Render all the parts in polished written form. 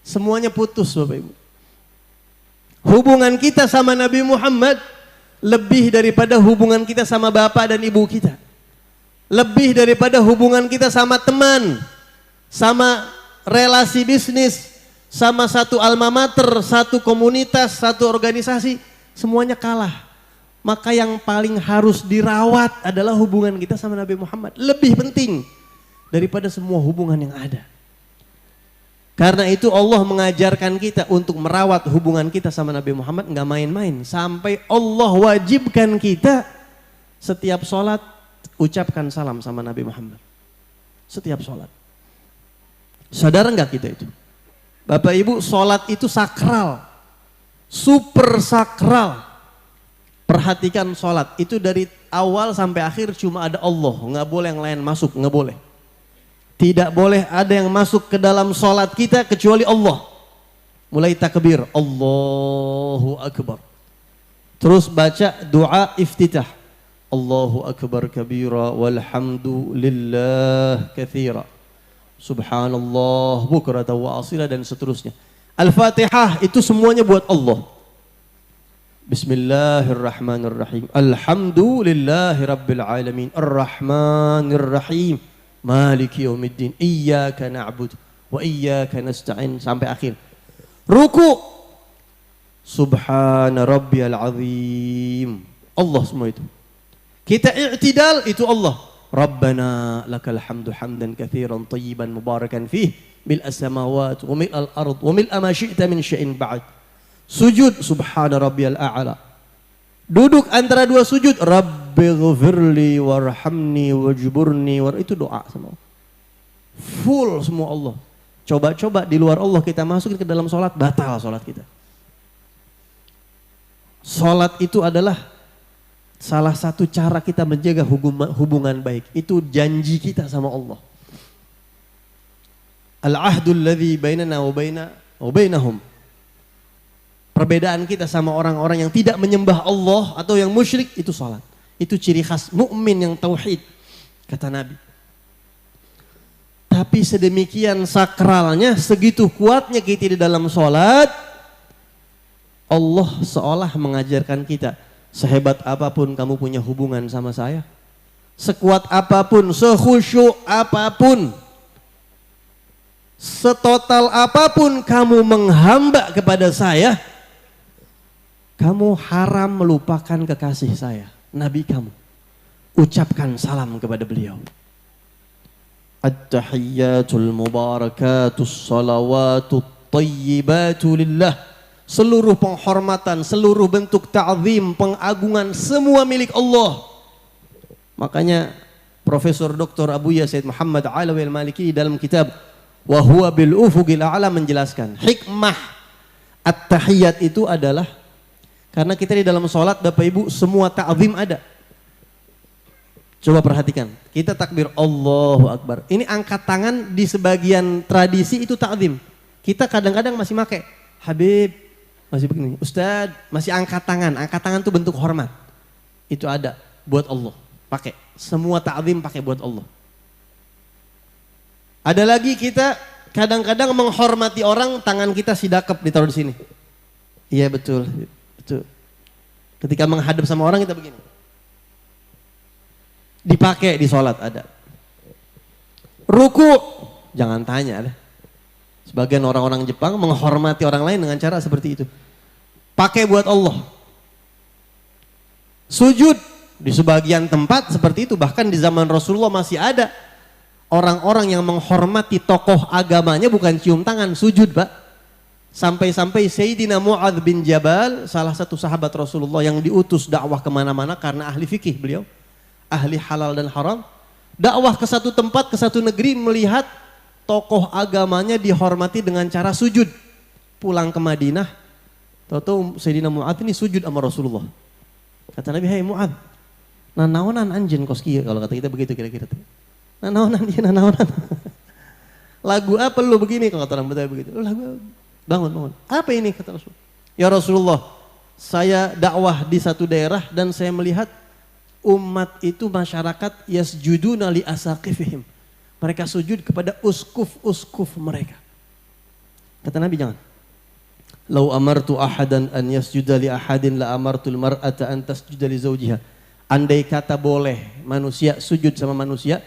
Semuanya putus Bapak Ibu. Hubungan kita sama Nabi Muhammad lebih daripada hubungan kita sama bapak dan ibu kita. Lebih daripada hubungan kita sama teman, sama relasi bisnis, sama satu alma mater, satu komunitas, satu organisasi. Semuanya kalah. Maka yang paling harus dirawat adalah hubungan kita sama Nabi Muhammad. Lebih penting daripada semua hubungan yang ada. Karena itu Allah mengajarkan kita untuk merawat hubungan kita sama Nabi Muhammad nggak main-main. Sampai Allah wajibkan kita setiap sholat ucapkan salam sama Nabi Muhammad. Setiap sholat. Sadar nggak kita itu? Bapak Ibu, sholat itu sakral. Super sakral. Perhatikan sholat itu dari awal sampai akhir cuma ada Allah. Nggak boleh yang lain masuk, nggak boleh. Tidak boleh ada yang masuk ke dalam sholat kita kecuali Allah. Mulai takbir, Allahu Akbar. Terus baca doa iftitah. Allahu Akbar kabira walhamdulillah kathira. Subhanallah bukratan wa asila dan seterusnya. Al-Fatihah itu semuanya buat Allah. Bismillahirrahmanirrahim. Alhamdulillahi rabbil alamin. Ar-Rahmanirrahim. Maliki yaumiddin. Iyyaka na'budu wa iyyaka nasta'in sampai akhir. Ruku. Subhana rabbiyal azim. Allah semua itu. Kita i'tidal itu Allah. Rabbana lakal hamdu hamdan katsiran tayyiban mubarakan fih mil as-samawati wa mil al-ard wa mil ma syi'ta min syai'in ba'd. Sujud subhana rabbiyal a'la. Duduk antara dua sujud rabbighfirli warhamni wajburni itu doa semua. Full semua Allah. Coba-coba di luar Allah kita masukin ke dalam sholat, batal sholat kita. Sholat itu adalah salah satu cara kita menjaga hubungan baik. Itu janji kita sama Allah. Al-ahdul ladzi bainana wa bainahum. Perbedaan kita sama orang-orang yang tidak menyembah Allah atau yang musyrik itu salat. Itu ciri khas mukmin yang tauhid, kata Nabi. Tapi sedemikian sakralnya, segitu kuatnya kita di dalam salat, Allah seolah mengajarkan kita, sehebat apapun kamu punya hubungan sama saya, sekuat apapun, sekhusyuk apapun, setotal apapun kamu menghamba kepada saya, kamu haram melupakan kekasih saya, Nabi kamu. Ucapkan salam kepada beliau. At-tahiyyatul mubarakatus salawatut tayyibatu lillah. Seluruh penghormatan, seluruh bentuk ta'zim, pengagungan, semua milik Allah. Makanya Profesor Dr. Abuya Said Muhammad Alawi Al-Maliki dalam kitab Wa huwa bil ufuqil a'la menjelaskan hikmah at-tahiyyat itu adalah karena kita di dalam sholat Bapak Ibu semua ta'zim ada. Coba perhatikan, kita takbir Allahu Akbar. Ini angkat tangan di sebagian tradisi itu ta'zim. Kita kadang-kadang masih pakai Habib, masih begini. Ustadz, masih angkat tangan. Angkat tangan itu bentuk hormat. Itu ada buat Allah. Pakai. Semua ta'zim pakai buat Allah. Ada lagi kita kadang-kadang menghormati orang, tangan kita sidakep ditaruh di sini. Iya betul. Betul. Ketika menghadap sama orang kita begini. Dipakai di sholat ada. Ruku, jangan tanya deh. Sebagian orang-orang Jepang menghormati orang lain dengan cara seperti itu. Pakai buat Allah. Sujud di sebagian tempat seperti itu. Bahkan di zaman Rasulullah masih ada orang-orang yang menghormati tokoh agamanya bukan cium tangan, sujud Pak. Sampai-sampai Sayyidina Mu'adz bin Jabal, salah satu sahabat Rasulullah yang diutus dakwah kemana-mana karena ahli fikih beliau, ahli halal dan haram, dakwah ke satu tempat, ke satu negeri, melihat tokoh agamanya dihormati dengan cara sujud. Pulang ke Madinah, tahu-tahu Sayyidina Mu'adz ini sujud sama Rasulullah. Kata Nabi, "Hai Mu'adz, nanaonan anjeun koski," kalau kata kita begitu kira-kira. Nanaonan dia nanaonan. Lagu apa lu begini kalau kata orang Betawi begitu? Lagu bangun. Apa ini kata Rasul? Ya Rasulullah, saya dakwah di satu daerah dan saya melihat umat itu masyarakat yasjuduna li asaqifihim. Mereka sujud kepada uskuf-uskuf mereka. Kata Nabi jangan. Lau amartu ahadan an yasjuda li ahadin la amartul mar'ata an tasjuda li zawjiha. Andai kata boleh manusia sujud sama manusia,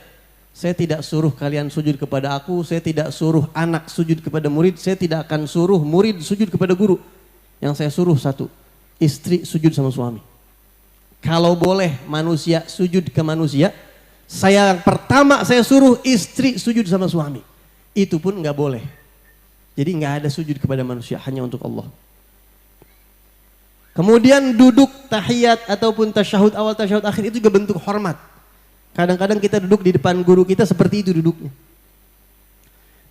saya tidak suruh kalian sujud kepada aku, saya tidak suruh anak sujud kepada murid, saya tidak akan suruh murid sujud kepada guru. Yang saya suruh satu, istri sujud sama suami. Kalau boleh manusia sujud ke manusia, pertama saya suruh istri sujud sama suami. Itu pun nggak boleh. Jadi nggak ada sujud kepada manusia, hanya untuk Allah. Kemudian duduk tahiyat ataupun tasyahud awal, tasyahud akhir itu juga bentuk hormat. Kadang-kadang kita duduk di depan guru kita seperti itu duduknya.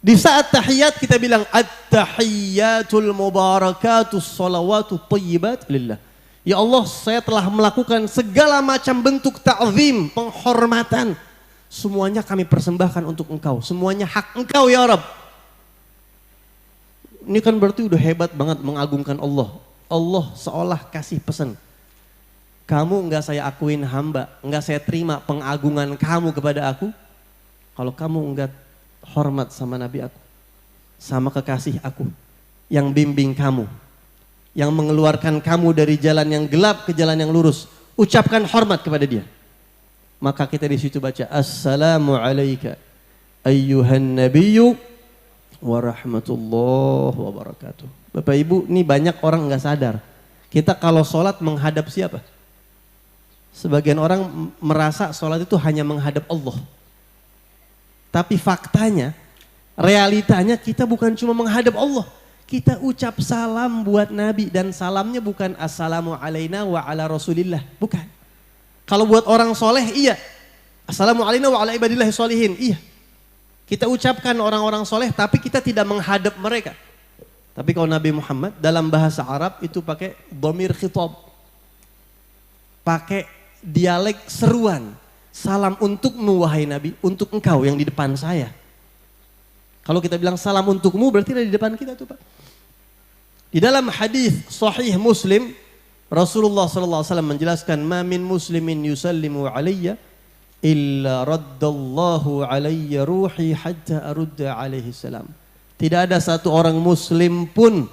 Di saat tahiyat kita bilang at-tahiyyatul mubarakatus shalawatu thayyibat lillah. Ya Allah, saya telah melakukan segala macam bentuk ta'zim, penghormatan. Semuanya kami persembahkan untuk Engkau. Semuanya hak Engkau ya Rabb. Ini kan berarti udah hebat banget mengagungkan Allah. Allah seolah kasih pesan. Kamu enggak saya akuin hamba, enggak saya terima pengagungan kamu kepada aku. Kalau kamu enggak hormat sama Nabi aku, sama kekasih aku, yang bimbing kamu, yang mengeluarkan kamu dari jalan yang gelap ke jalan yang lurus, ucapkan hormat kepada dia. Maka kita di situ baca assalamu alayka ayyuhan nabiyyu wa rahmatullahi wa barakatuh. Bapak Ibu, ini banyak orang nggak sadar. Kita kalau sholat menghadap siapa? Sebagian orang merasa sholat itu hanya menghadap Allah. Tapi faktanya, realitanya kita bukan cuma menghadap Allah. Kita ucap salam buat Nabi dan salamnya bukan assalamu alaina wa ala rasulillah. Bukan. Kalau buat orang soleh iya. Assalamu alaina wa ala ibadillahi sholihin. Iya. Kita ucapkan orang-orang soleh tapi kita tidak menghadap mereka. Tapi kalau Nabi Muhammad dalam bahasa Arab itu pakai dhamir khitab. Pakai dialek seruan. Salam untukmu wahai Nabi, untuk engkau yang di depan saya. Kalau kita bilang salam untukmu berarti ada di depan kita tuh Pak. Di dalam hadis sahih Muslim, Rasulullah SAW menjelaskan, "Ma min muslimin yusallimu alayya illa raddallahu alayya ruhi hatta arudda alaihi salam." Tidak ada satu orang muslim pun,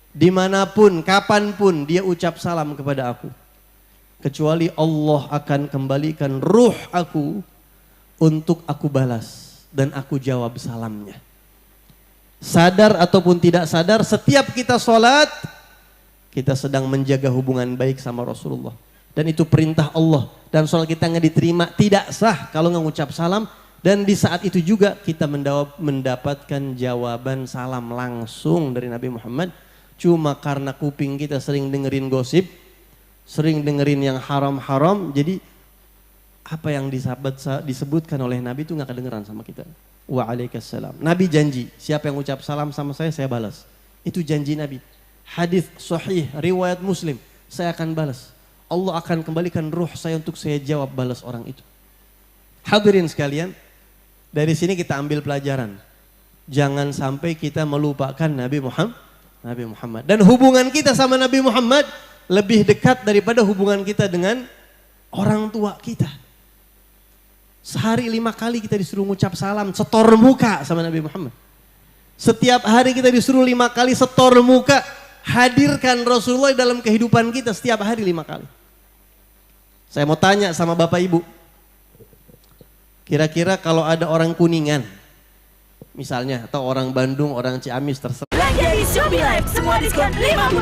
dimanapun, kapanpun dia ucap salam kepada aku. Kecuali Allah akan kembalikan ruh aku untuk aku balas dan aku jawab salamnya. Sadar ataupun tidak sadar, setiap kita sholat, kita sedang menjaga hubungan baik sama Rasulullah. Dan itu perintah Allah. Dan sholat kita nggak diterima, tidak sah kalau nggak ngucap salam. Dan di saat itu juga kita mendapatkan jawaban salam langsung dari Nabi Muhammad. Cuma karena kuping kita sering dengerin gosip, sering dengerin yang haram-haram, jadi apa yang disebutkan oleh Nabi itu nggak kedengeran sama kita. Waalaikumsalam. Nabi janji, siapa yang ucap salam sama saya balas. Itu janji Nabi. Hadis sahih, riwayat Muslim, saya akan balas. Allah akan kembalikan ruh saya untuk saya jawab balas orang itu. Hadirin sekalian, dari sini kita ambil pelajaran. Jangan sampai kita melupakan Nabi Muhammad. Dan hubungan kita sama Nabi Muhammad lebih dekat daripada hubungan kita dengan orang tua kita. Sehari 5 kali kita disuruh ngucap salam, setor muka sama Nabi Muhammad. Setiap hari kita disuruh 5 kali setor muka, hadirkan Rasulullah dalam kehidupan kita setiap hari 5 kali. Saya mau tanya sama Bapak Ibu, kira-kira kalau ada orang Kuningan, misalnya, atau orang Bandung, orang Ciamis terserah. Belanja di Shopee Live, semua diskon 50%.